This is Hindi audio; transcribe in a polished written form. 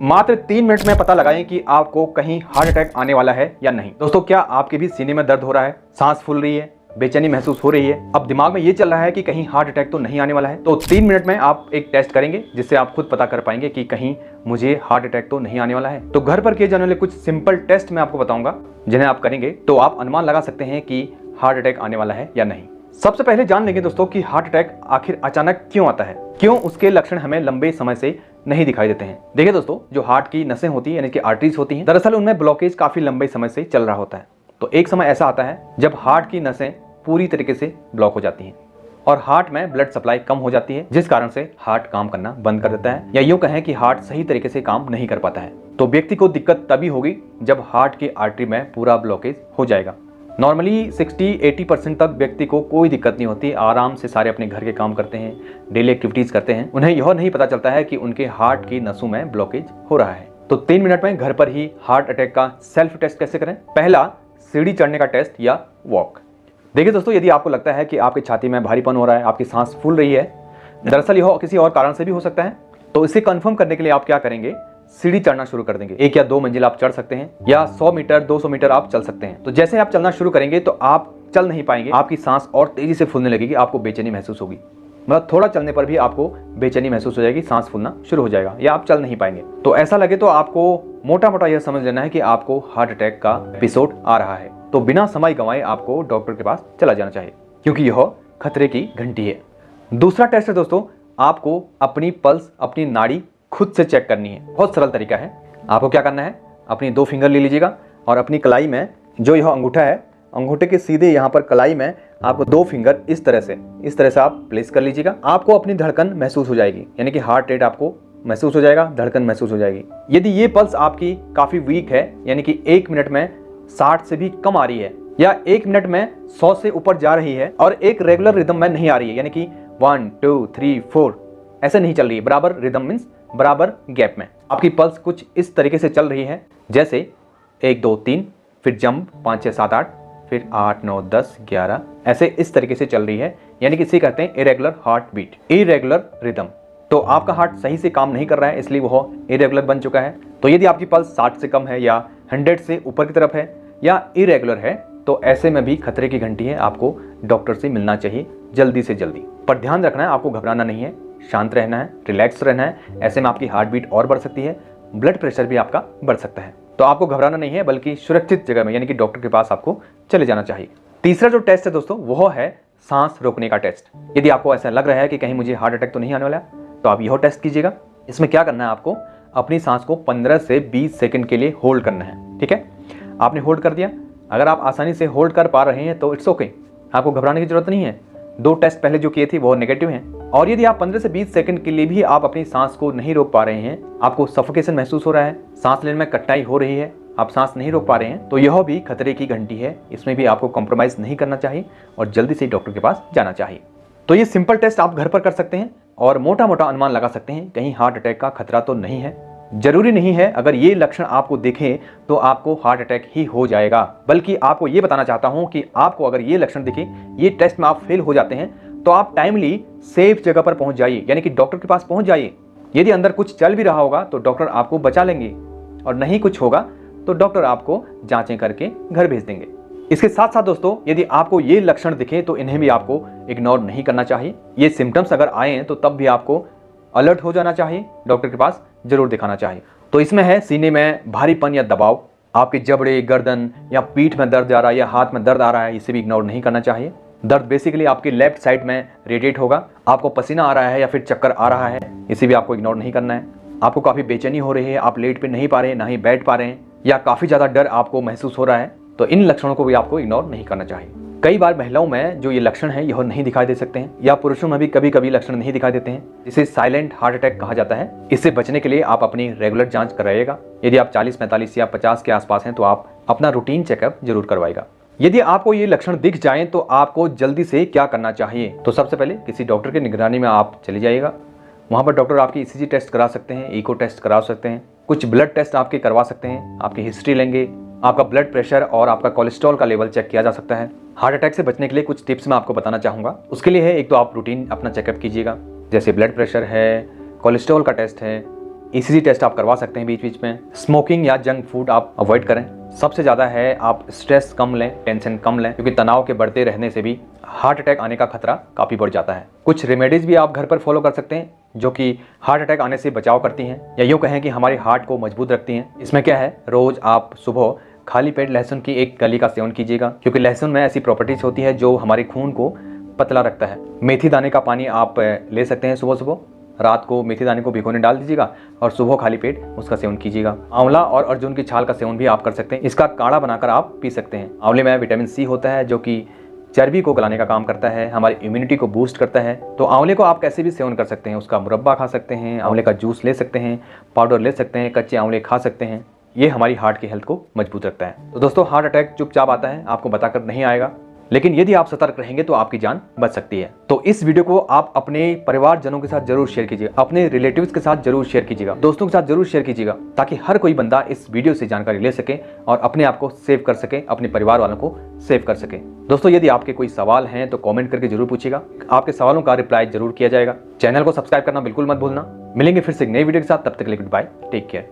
मात्र 3 मिनट में पता लगाएं कि आपको कहीं हार्ट अटैक आने वाला है या नहीं। दोस्तों, क्या आपके भी सीने में दर्द हो रहा है, सांस फूल रही है, बेचैनी महसूस हो रही है, अब दिमाग में ये चल रहा है कि कहीं हार्ट अटैक तो नहीं आने वाला है? तो 3 मिनट में आप एक टेस्ट करेंगे जिससे आप खुद पता कर पाएंगे कि कहीं मुझे हार्ट अटैक तो नहीं आने वाला है। तो घर पर किए जाने वाले कुछ सिंपल टेस्ट मैं आपको बताऊंगा, जिन्हें आप करेंगे तो आप अनुमान लगा सकते हैं कि हार्ट अटैक आने वाला है या नहीं। सबसे पहले जान लेंगे दोस्तों कि हार्ट अटैक आखिर अचानक क्यों आता है, क्यों उसके लक्षण हमें लंबे समय से नहीं दिखाई देते हैं। देखिए दोस्तों, जो हार्ट की नसें होती हैं यानी कि आर्टरीज होती हैं, दरअसल उनमें ब्लॉकेज काफी लंबे समय से चल रहा होता है। तो एक समय ऐसा आता है जब हार्ट की नसें पूरी तरीके से ब्लॉक हो जाती हैं और हार्ट में ब्लड सप्लाई कम हो जाती है, जिस कारण से हार्ट काम करना बंद कर देता है, या यूं कहें कि हार्ट सही तरीके से काम नहीं कर पाता है। तो व्यक्ति को दिक्कत तभी होगी जब हार्ट की आर्टरी में पूरा ब्लॉकेज हो जाएगा। नॉर्मली 60-80% तक व्यक्ति को कोई दिक्कत नहीं होती, आराम से सारे अपने घर के काम करते हैं, डेली एक्टिविटीज करते हैं। उन्हें यह नहीं पता चलता है कि उनके हार्ट की नसों में ब्लॉकेज हो रहा है। तो 3 मिनट में घर पर ही हार्ट अटैक का सेल्फ टेस्ट कैसे करें? पहला, सीढ़ी चढ़ने का टेस्ट या वॉक। देखिए दोस्तों, यदि आपको लगता है कि आपकी छाती में भारीपन हो रहा है, आपकी सांस फूल रही है, दरअसल यह किसी और कारण से भी हो सकता है, तो इसे कंफर्म करने के लिए आप क्या करेंगे? सीढ़ी चढ़ना शुरू कर देंगे। 1 या 2 मंजिल आप चढ़ सकते हैं, या 100 मीटर 200 मीटर आप चल सकते हैं। तो जैसे आप चलना शुरू करेंगे तो आप चल नहीं पाएंगे, आपकी सांस और तेजी से फूलने लगेगी, आपको बेचैनी महसूस होगी। मतलब थोड़ा चलने पर भी आपको बेचैनी महसूस हो जाएगी, सांस फूलना शुरू हो जाएगा, या आप चल नहीं पाएंगे। तो ऐसा लगे तो आपको मोटा मोटा यह समझ लेना है कि आपको हार्ट अटैक का एपिसोड आ रहा है। तो बिना समय गंवाए आपको डॉक्टर के पास चला जाना चाहिए, क्योंकि यह खतरे की घंटी है। दूसरा टेस्ट है दोस्तों, आपको अपनी पल्स, अपनी नाड़ी खुद से चेक करनी है। बहुत सरल तरीका है। आपको क्या करना है? अपनी 2 फिंगर ले लीजिएगा और अपनी कलाई में जो यह अंगूठा है, अंगूठे के सीधे यहाँ पर कलाई में आपको 2 फिंगर इस तरह से आप प्लेस कर लीजिएगा। आपको अपनी धड़कन महसूस हो जाएगी, यानी कि हार्ट रेट आपको महसूस हो जाएगा, धड़कन महसूस हो जाएगी। यदि ये पल्स आपकी काफी वीक है, यानी कि 1 मिनट में 60 से भी कम आ रही है, या 1 मिनट में 100 से ऊपर जा रही है और एक रेगुलर रिदम में नहीं आ रही है, यानी कि 1 2 3 4 ऐसे नहीं चल रही है, बराबर रिदम मीन्स बराबर गैप में आपकी पल्स कुछ इस तरीके से चल रही है, जैसे 1 2 3, फिर जंप 5 6 7 8, फिर 8 9 10 11, ऐसे इस तरीके से चल रही है, यानी कि इसे कहते हैं irregular heart beat, irregular rhythm. तो आपका हार्ट सही से काम नहीं कर रहा है, इसलिए वह इरेगुलर बन चुका है। तो यदि आपकी पल्स 60 से कम है, या 100 से ऊपर की तरफ है, या इरेगुलर है, तो ऐसे में भी खतरे की घंटी है, आपको डॉक्टर से मिलना चाहिए जल्दी से जल्दी। पर ध्यान रखना है, आपको घबराना नहीं है, शांत रहना है, रिलैक्स रहना है। ऐसे में आपकी हार्ट बीट और बढ़ सकती है, ब्लड प्रेशर भी आपका बढ़ सकता है। तो आपको घबराना नहीं है, बल्कि सुरक्षित जगह में यानी कि डॉक्टर के पास आपको चले जाना चाहिए। तीसरा जो टेस्ट है दोस्तों, वो है सांस रोकने का टेस्ट। यदि आपको ऐसा लग रहा है कि कहीं मुझे हार्ट अटैक तो नहीं आने वाला, तो आप यह टेस्ट कीजिएगा। इसमें क्या करना है? आपको अपनी सांस को 15 से 20 सेकंड के लिए होल्ड करना है। ठीक है, आपने होल्ड कर दिया। अगर आप आसानी से होल्ड कर पा रहे हैं तो इट्स ओके, आपको घबराने की जरूरत नहीं है। 2 टेस्ट पहले जो किए थे वो नेगेटिव हैं। और यदि आप 15 से 20 सेकंड के लिए भी आप अपनी सांस को नहीं रोक पा रहे हैं, आपको सफोकेशन महसूस हो रहा है, सांस लेने में कठिनाई हो रही है, आप सांस नहीं रोक पा रहे हैं, तो यह भी खतरे की घंटी है। इसमें भी आपको कॉम्प्रोमाइज नहीं करना चाहिए और जल्दी से डॉक्टर के पास जाना चाहिए। तो ये सिंपल टेस्ट आप घर पर कर सकते हैं और मोटा मोटा अनुमान लगा सकते हैं कहीं हार्ट अटैक का खतरा तो नहीं है। जरूरी नहीं है अगर ये लक्षण आपको दिखे तो आपको हार्ट अटैक ही हो जाएगा, बल्कि आपको ये बताना चाहता हूं कि आपको अगर ये लक्षण दिखे, ये टेस्ट में आप फेल हो जाते हैं, तो आप टाइमली सेफ जगह पर पहुंच जाइए, यानी कि डॉक्टर के पास पहुंच जाइए। यदि अंदर कुछ चल भी रहा होगा तो डॉक्टर आपको बचा लेंगे, और नहीं कुछ होगा तो डॉक्टर आपको जांचें करके घर भेज देंगे। इसके साथ साथ दोस्तों, यदि आपको ये लक्षण दिखे तो इन्हें भी आपको इग्नोर नहीं करना चाहिए। ये सिम्टम्स अगर आए तो तब भी आपको अलर्ट हो जाना चाहिए, डॉक्टर के पास जरूर दिखाना चाहिए। तो इसमें है सीने में भारीपन या दबाव, आपके जबड़े, गर्दन या पीठ में दर्द आ रहा है, या हाथ में दर्द आ रहा है, इसे भी इग्नोर नहीं करना चाहिए। दर्द बेसिकली आपके लेफ्ट साइड में रेडिएट होगा, आपको पसीना आ रहा है या फिर चक्कर आ रहा है, इसे भी आपको इग्नोर नहीं करना है। आपको काफी बेचैनी हो रही है, आप लेट पे नहीं पा रहे हैं, ना ही बैठ पा रहे हैं, या काफी ज्यादा डर आपको महसूस हो रहा है, तो इन लक्षणों को भी आपको इग्नोर नहीं करना चाहिए। कई बार महिलाओं में जो ये लक्षण है यह नहीं दिखाई दे सकते हैं, या पुरुषों में भी कभी कभी लक्षण नहीं दिखाई देते हैं, जिसे साइलेंट हार्ट अटैक कहा जाता है। इससे बचने के लिए आप अपनी रेगुलर जांच कराइएगा। यदि आप 40 45 या 50 के आसपास हैं तो आप अपना रूटीन चेकअप जरूर करवाइएगा। यदि आपको ये लक्षण दिख जाएं तो आपको जल्दी से क्या करना चाहिए? तो सबसे पहले किसी डॉक्टर की निगरानी में आप चले जाइएगा। वहाँ पर डॉक्टर आपकी ईसीजी टेस्ट करा सकते हैं, इको टेस्ट करा सकते हैं, कुछ ब्लड टेस्ट आपके करवा सकते हैं, आपकी हिस्ट्री लेंगे, आपका ब्लड प्रेशर और आपका कोलेस्ट्रॉल का लेवल चेक किया जा सकता है। हार्ट अटैक से बचने के लिए कुछ टिप्स मैं आपको बताना चाहूँगा। उसके लिए है, एक तो आप रूटीन अपना चेकअप कीजिएगा, जैसे ब्लड प्रेशर है, कोलेस्ट्रॉल का टेस्ट है, ECG टेस्ट आप करवा सकते हैं बीच बीच में। स्मोकिंग या जंक फूड आप अवॉइड करें। सबसे ज़्यादा है आप स्ट्रेस कम लें, टेंशन कम लें, क्योंकि तनाव के बढ़ते रहने से भी हार्ट अटैक आने का खतरा काफ़ी बढ़ जाता है। कुछ रेमेडीज़ भी आप घर पर फॉलो कर सकते हैं जो कि हार्ट अटैक आने से बचाव करती हैं, या यूँ कहें कि हमारे हार्ट को मजबूत रखती हैं। इसमें क्या है, रोज़ आप सुबह खाली पेट लहसुन की एक कली का सेवन कीजिएगा, क्योंकि लहसुन में ऐसी प्रॉपर्टीज़ होती है जो हमारे खून को पतला रखता है। मेथी दाने का पानी आप ले सकते हैं सुबह सुबह। रात को मेथी दाने को भिगोने डाल दीजिएगा और सुबह खाली पेट उसका सेवन कीजिएगा। आंवला और अर्जुन की छाल का सेवन भी आप कर सकते हैं। इसका काढ़ा बनाकर आप पी सकते हैं। आंवले में विटामिन C होता है जो कि चर्बी को गलाने का काम करता है, हमारी इम्यूनिटी को बूस्ट करता है। तो आंवले को आप कैसे भी सेवन कर सकते हैं। उसका मुरब्बा खा सकते हैं, आंवले का जूस ले सकते हैं, पाउडर ले सकते हैं, कच्चे आंवले खा सकते हैं। ये हमारी हार्ट की हेल्थ को मजबूत रखता है। तो दोस्तों, हार्ट अटैक चुपचाप आता है, आपको बताकर नहीं आएगा, लेकिन यदि आप सतर्क रहेंगे तो आपकी जान बच सकती है। तो इस वीडियो को आप अपने परिवारजनों के साथ जरूर शेयर कीजिएगा, अपने रिलेटिव्स के साथ जरूर शेयर कीजिएगा, दोस्तों के साथ जरूर शेयर कीजिएगा, ताकि हर कोई बंदा इस वीडियो से जानकारी ले सके और अपने आप को सेव कर सके, अपने परिवार वालों को सेव कर सके। दोस्तों, यदि आपके कोई सवाल हैं तो कमेंट करके जरूर पूछिएगा, आपके सवालों का रिप्लाई जरूर किया जाएगा। चैनल को सब्सक्राइब करना बिल्कुल मत भूलना। मिलेंगे फिर से एक नई वीडियो के साथ, तब तक के लिए गुड बाय, टेक केयर।